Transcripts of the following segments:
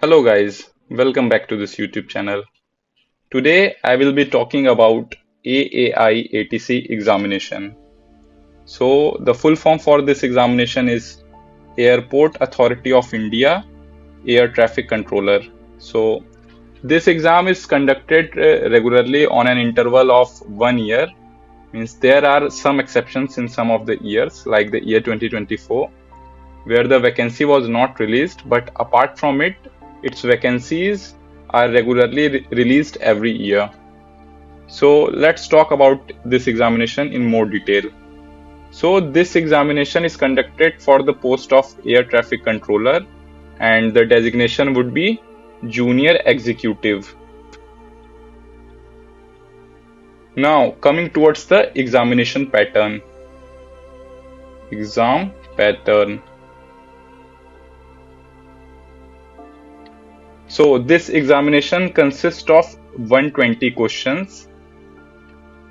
Hello guys, welcome back to this YouTube channel. Today I will be talking about AAI ATC examination. So the full form for this examination is Airport Authority of India Air Traffic Controller. So this exam is conducted regularly on an interval of 1 year. Means there are some exceptions in some of the years like the year 2024 where the vacancy was not released, but apart from it, its vacancies are regularly released every year. So let's talk about this examination in more detail. So this examination is conducted for the post of air traffic controller and the designation would be Junior Executive. Now coming towards the examination pattern. Exam pattern. So this examination consists of 120 questions.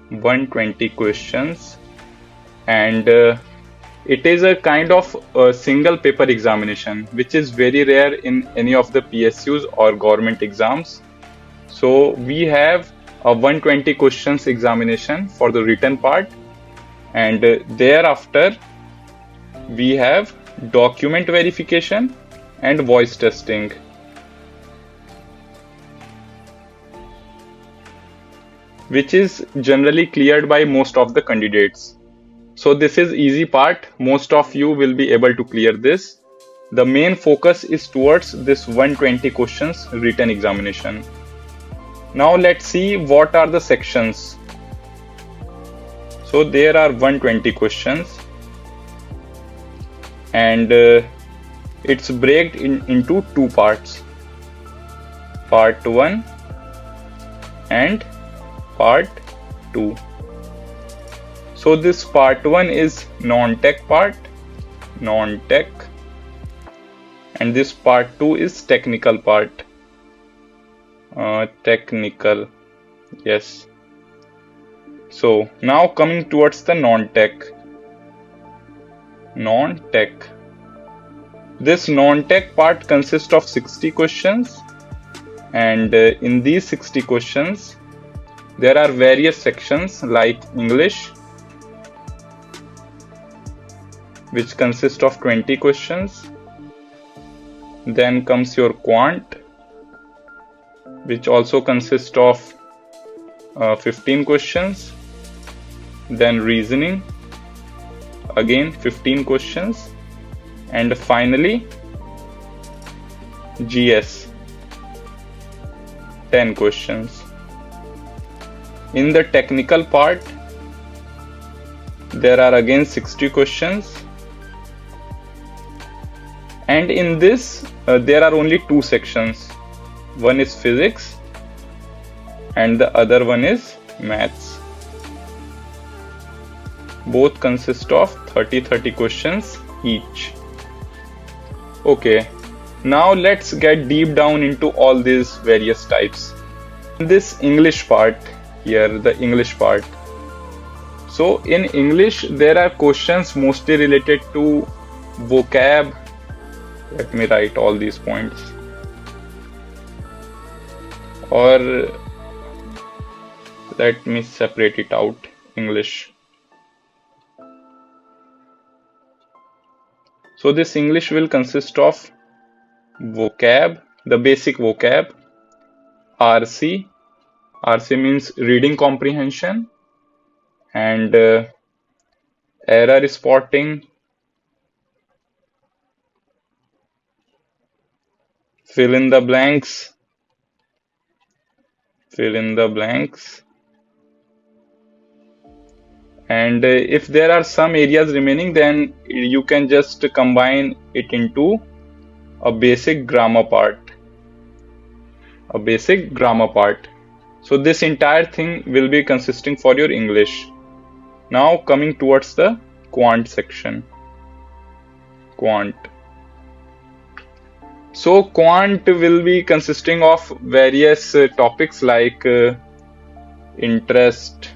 120 questions and it is a kind of a single paper examination which is very rare in any of the PSUs or government exams. So we have a 120 questions examination for the written part and thereafter we have document verification and voice testing. Which is generally cleared by most of the candidates. So this is easy part. Most of you will be able to clear this. The main focus is towards this 120 questions written examination. Now let's see what are the sections. So there are 120 questions and it's broken into two parts. Part 1 and Part 2. So this part 1 is non-tech part, non-tech, and this part 2 is technical part, technical, yes. So now coming towards the non-tech. Non-tech. This non-tech part consists of 60 questions and in these 60 questions there are various sections like English, which consists of 20 questions. Then comes your Quant, which also consists of 15 questions. Then Reasoning, again 15 questions. And finally GS, 10 questions. In the technical part, there are again 60 questions and in this there are only two sections. One is physics and the other one is maths. Both consist of 30 questions each. Okay, now let's get deep down into all these various types. This English part here, the English part. So in English there are questions mostly related to vocab. Let me write all these points. Or let me separate it out. English. So this English will consist of vocab, the basic vocab, RC. RC means reading comprehension and error spotting, fill in the blanks, and if there are some areas remaining then you can just combine it into a basic grammar part. So this entire thing will be consisting for your English. Now coming towards the Quant section. Quant. So Quant will be consisting of various topics like interest.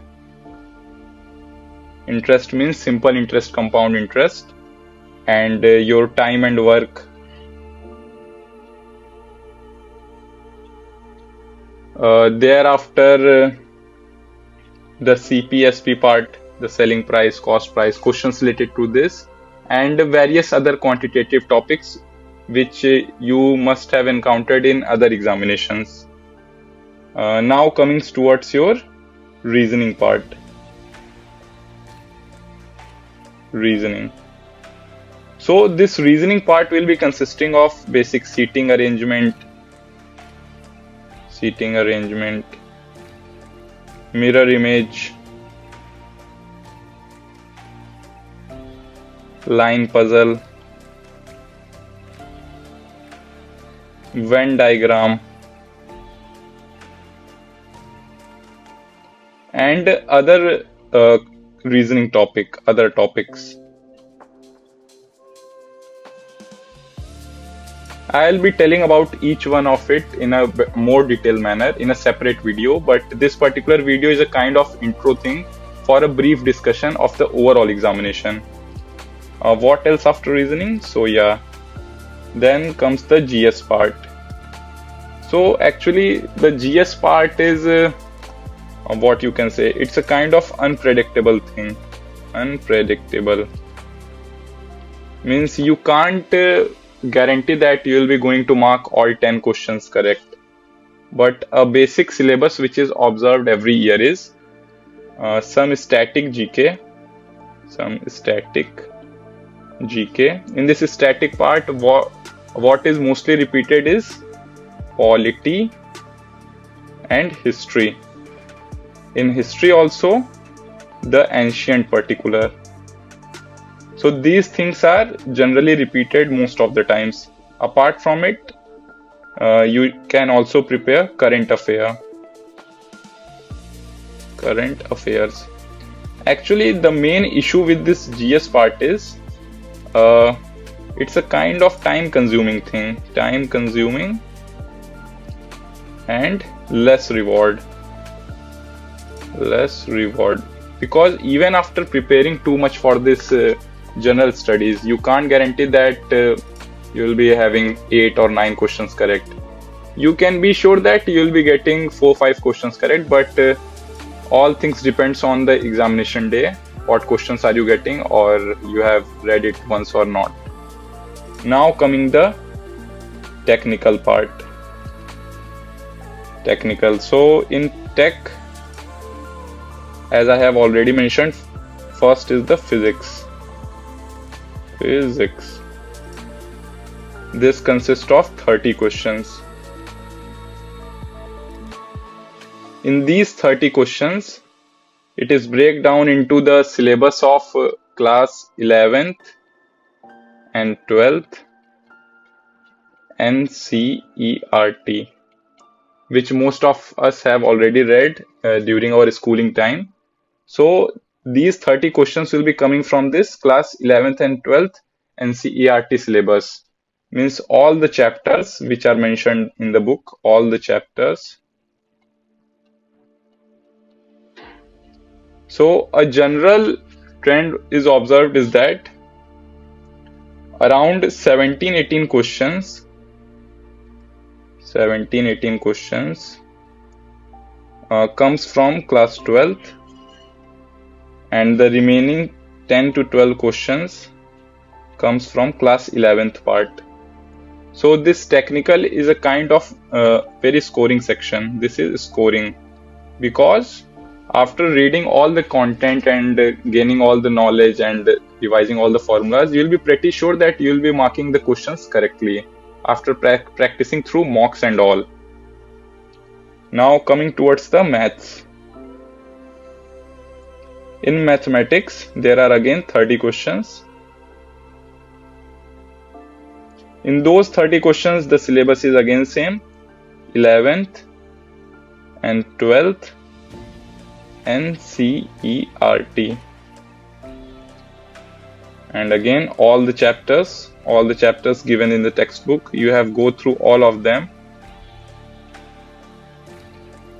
Interest means simple interest, compound interest, and your time and work. Thereafter, the CPSP part, the selling price, cost price, questions related to this, and various other quantitative topics which you must have encountered in other examinations. Now coming towards your reasoning part. Reasoning. So this reasoning part will be consisting of basic seating arrangement, mirror image, line puzzle, Venn diagram, and other reasoning other topics. I'll be telling about each one of it in a more detailed manner in a separate video, but this particular video is a kind of intro thing for a brief discussion of the overall examination. What else after reasoning? So yeah, then comes the GS part. So actually the GS part is what you can say, it's a kind of unpredictable thing. Unpredictable means you can't guarantee that you will be going to mark all 10 questions correct, but a basic syllabus which is observed every year is some static GK. In this static part, what is mostly repeated is polity and history. In history also, the ancient particular. So these things are generally repeated most of the times. Apart from it, you can also prepare current affairs. Actually, the main issue with this GS part is it's a kind of time-consuming thing. Time-consuming and less reward. Because even after preparing too much for this general studies, you can't guarantee that you will be having 8 or 9 questions correct. You can be sure that you will be getting 4-5 questions correct, but all things depends on the examination day. What questions are you getting, or you have read it once or not. Now coming the technical part. So in tech, as I have already mentioned, first is the physics. This consists of 30 questions. In these 30 questions, it is break down into the syllabus of class 11th and 12th NCERT, which most of us have already read during our schooling time. So these 30 questions will be coming from this class 11th and 12th NCERT syllabus. Means all the chapters which are mentioned in the book, all the chapters. So a general trend is observed is that around 17-18 questions comes from class 12th, and the remaining 10 to 12 questions comes from class 11th part. So this technical is a kind of very scoring section. This is scoring because after reading all the content and gaining all the knowledge and revising all the formulas, you will be pretty sure that you will be marking the questions correctly after practicing through mocks and all. Now coming towards the maths. In mathematics, there are again 30 questions. In those 30 questions, the syllabus is again same, 11th and 12th NCERT. And again, all the chapters given in the textbook, you have go through all of them.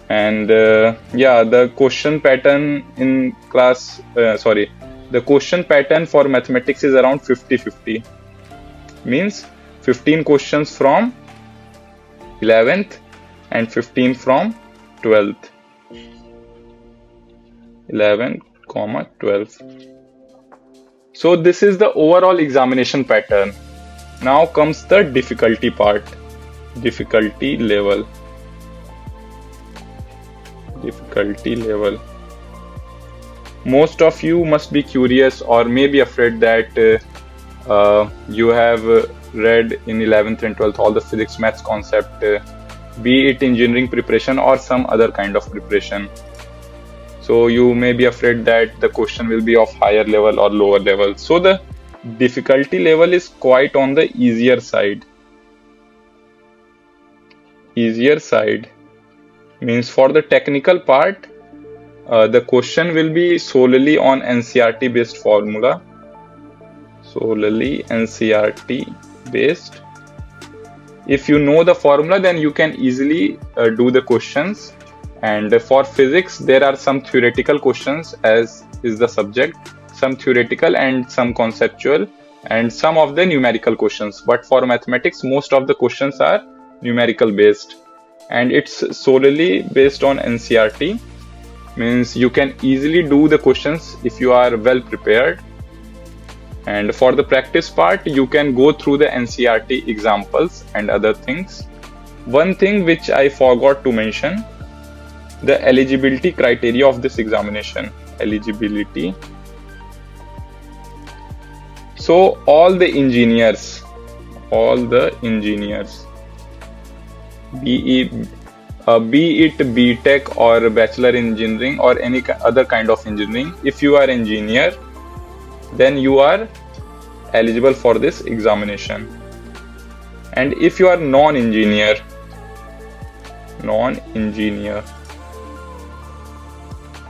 And the question pattern in the question pattern for mathematics is around 50-50. Means 15 questions from 11th and 15 from 12th. 11, 12. So this is the overall examination pattern. Now comes the difficulty part. Difficulty level. Difficulty level. Most of you must be curious or may be afraid that you have read in 11th and 12th all the physics maths concept, be it engineering preparation or some other kind of preparation. So you may be afraid that the question will be of higher level or lower level. So the difficulty level is quite on the easier side. Easier side means for the technical part, the question will be solely on NCERT based formula. Solely NCERT based. If you know the formula, then you can easily do the questions. And for physics, there are some theoretical questions as is the subject, some theoretical and some conceptual, and some of the numerical questions. But for mathematics, most of the questions are numerical based, and it's solely based on NCERT. Means you can easily do the questions if you are well prepared. And for the practice part, you can go through the NCERT examples and other things. One thing which I forgot to mention, the eligibility criteria of this examination. Eligibility. So all the engineers, be it BTech or Bachelor Engineering or any other kind of engineering, if you are engineer, then you are eligible for this examination. And if you are non-engineer,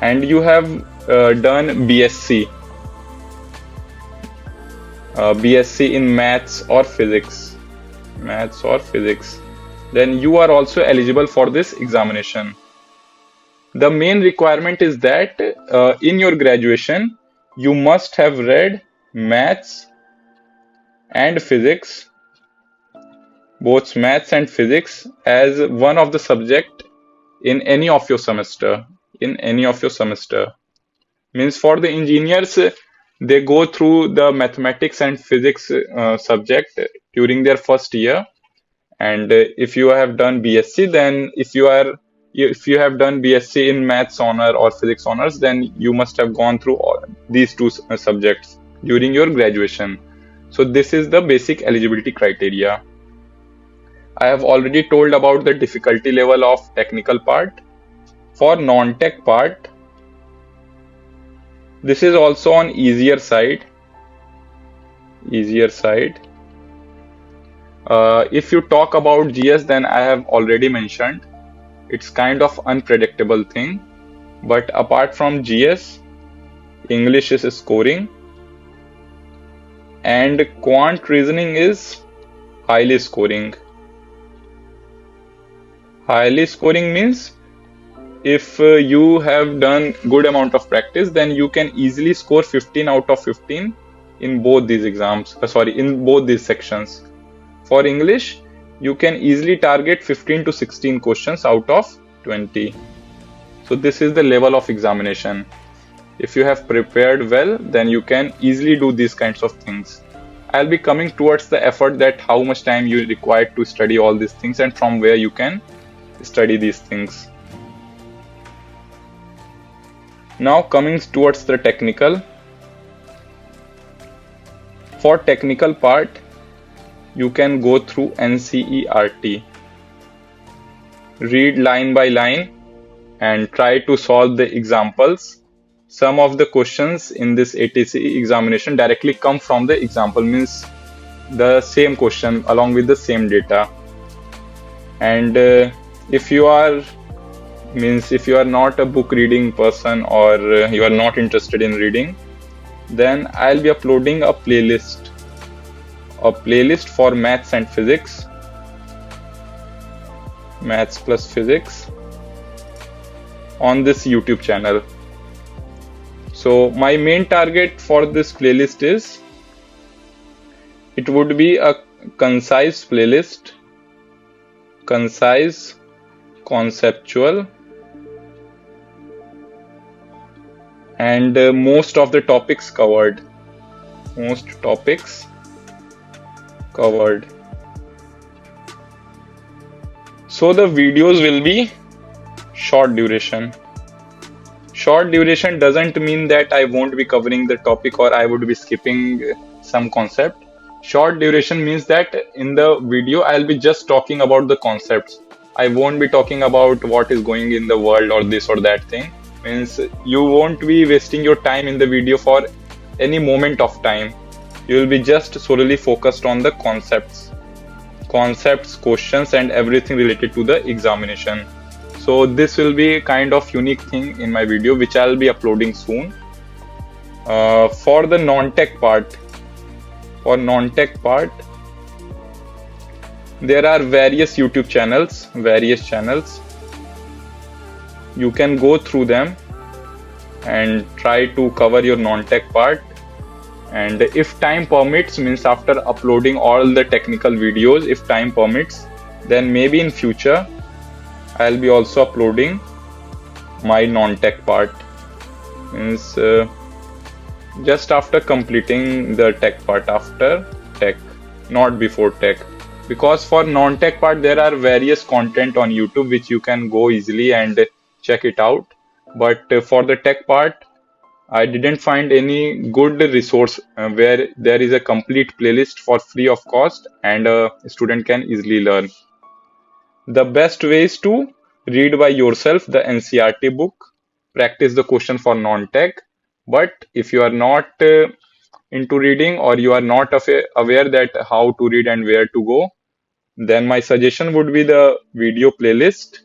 and you have done BSc in maths or physics, then you are also eligible for this examination. The main requirement is that in your graduation, you must have read maths and physics, both maths and physics, as one of the subject in any of your semester. Means for the engineers, they go through the mathematics and physics subject during their first year. And if you have done BSc, then if you have done BSc in maths honor or physics honors, then you must have gone through all these two subjects during your graduation. So this is the basic eligibility criteria. I have already told about the difficulty level of technical part. For non-tech part, this is also on easier side. If you talk about GS, then I have already mentioned it's kind of unpredictable thing. But apart from GS, English is scoring, and quant reasoning is highly scoring. Highly scoring means if you have done good amount of practice, then you can easily score 15 out of 15 in both these exams. In both these sections. For English, you can easily target 15 to 16 questions out of 20. So this is the level of examination. If you have prepared well, then you can easily do these kinds of things. I'll be coming towards the effort that how much time you require to study all these things and from where you can study these things. Now coming towards the technical. For technical part, you can go through NCERT, read line by line and try to solve the examples. Some of the questions in this ATC examination directly come from the example, means the same question along with the same data. And if you are not a book reading person or you are not interested in reading, then I'll be uploading a playlist for maths and physics, maths plus physics, on this YouTube channel. So my main target for this playlist is, it would be a concise playlist, concise, conceptual and most of the topics covered. Most topics covered. So the videos will be short duration. Short duration doesn't mean that I won't be covering the topic or I would be skipping some concept. Short duration means that in the video I'll be just talking about the concepts. I won't be talking about what is going in the world or this or that thing. Means you won't be wasting your time in the video for any moment of time. You will be just solely focused on the concepts, questions, and everything related to the examination. So this will be a kind of unique thing in my video, which I'll be uploading soon. For the non-tech part, there are various YouTube channels, You can go through them and try to cover your non-tech part. And if time permits, means after uploading all the technical videos, if time permits, then maybe in future I'll be also uploading my non-tech part. Means just after completing the tech part, after tech, not before tech. Because for non-tech part there are various content on YouTube which you can go easily and check it out. But for the tech part, I didn't find any good resource where there is a complete playlist for free of cost and a student can easily learn. The best way is to read by yourself the NCERT book, practice the question for non-tech. But if you are not into reading or you are not aware that how to read and where to go, then my suggestion would be the video playlist.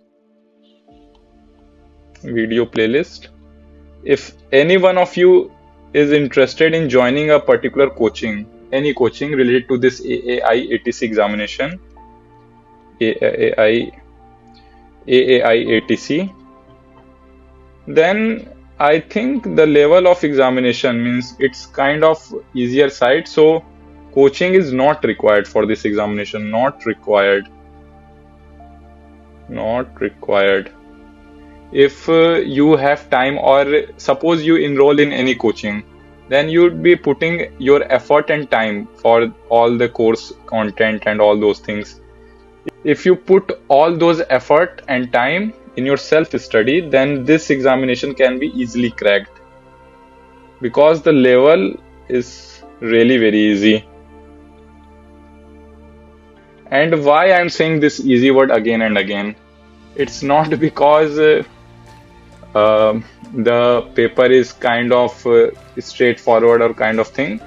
If any one of you is interested in joining a particular coaching, any coaching related to this AAI ATC examination, AAI ATC, then I think the level of examination means it's kind of easier side. So coaching is not required for this examination, not required. If you have time, or suppose you enroll in any coaching, then you'd be putting your effort and time for all the course content and all those things. If you put all those effort and time in your self-study, then this examination can be easily cracked, because the level is really very easy. And why I'm saying this easy word again and again, it's not because the paper is kind of straightforward or kind of thing.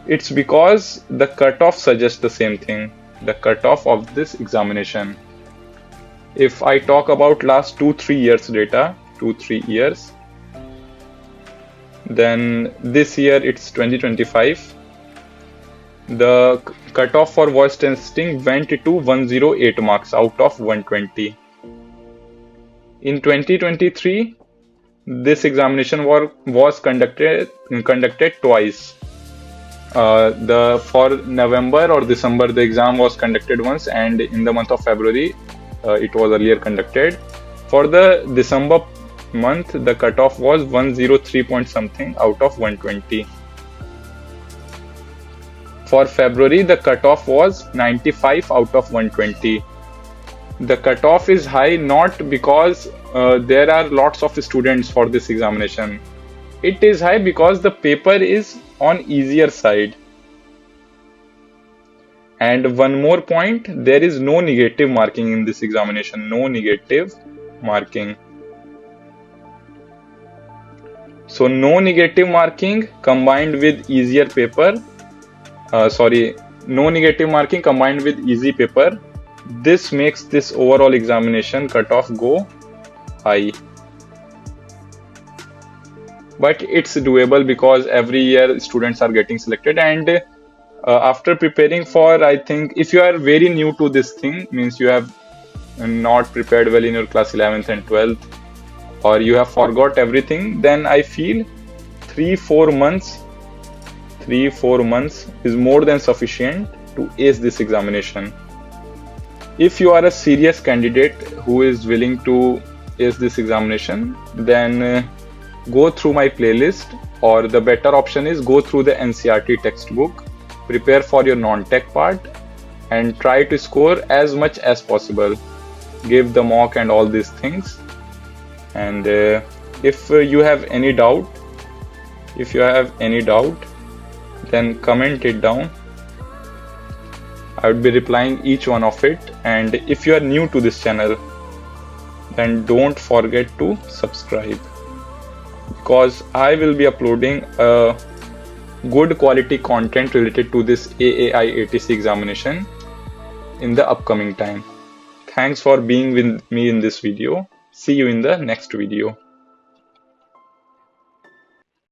It's because the cutoff suggests the same thing, the cutoff of this examination. If I talk about last 2-3 years data, 2-3 years, then this year it's 2025. The cutoff for voice testing went to 108 marks out of 120. In 2023, this examination was conducted twice. For November or December, the exam was conducted once, and in the month of February, it was earlier conducted. For the December month, the cutoff was 103 point something out of 120. For February, the cutoff was 95 out of 120. The cutoff is high not because there are lots of students for this examination. It is high because the paper is on easier side. And one more point, there is no negative marking in this examination, no negative marking. So no negative marking combined with easier paper, no negative marking combined with easy paper, this makes this overall examination cutoff go high. But it's doable because every year students are getting selected, and after preparing for, I think if you are very new to this thing, means you have not prepared well in your class 11th and 12th, or you have forgot everything, then I feel 3-4 months is more than sufficient to ace this examination. If you are a serious candidate who is willing to ace this examination, then go through my playlist, or the better option is go through the NCERT textbook, prepare for your non-tech part, and try to score as much as possible. Give the mock and all these things. And if you have any doubt, then comment it down. I would be replying each one of it. And if you are new to this channel, then don't forget to subscribe, because I will be uploading good quality content related to this AAI ATC examination in the upcoming time. Thanks for being with me in this video. See you in the next video.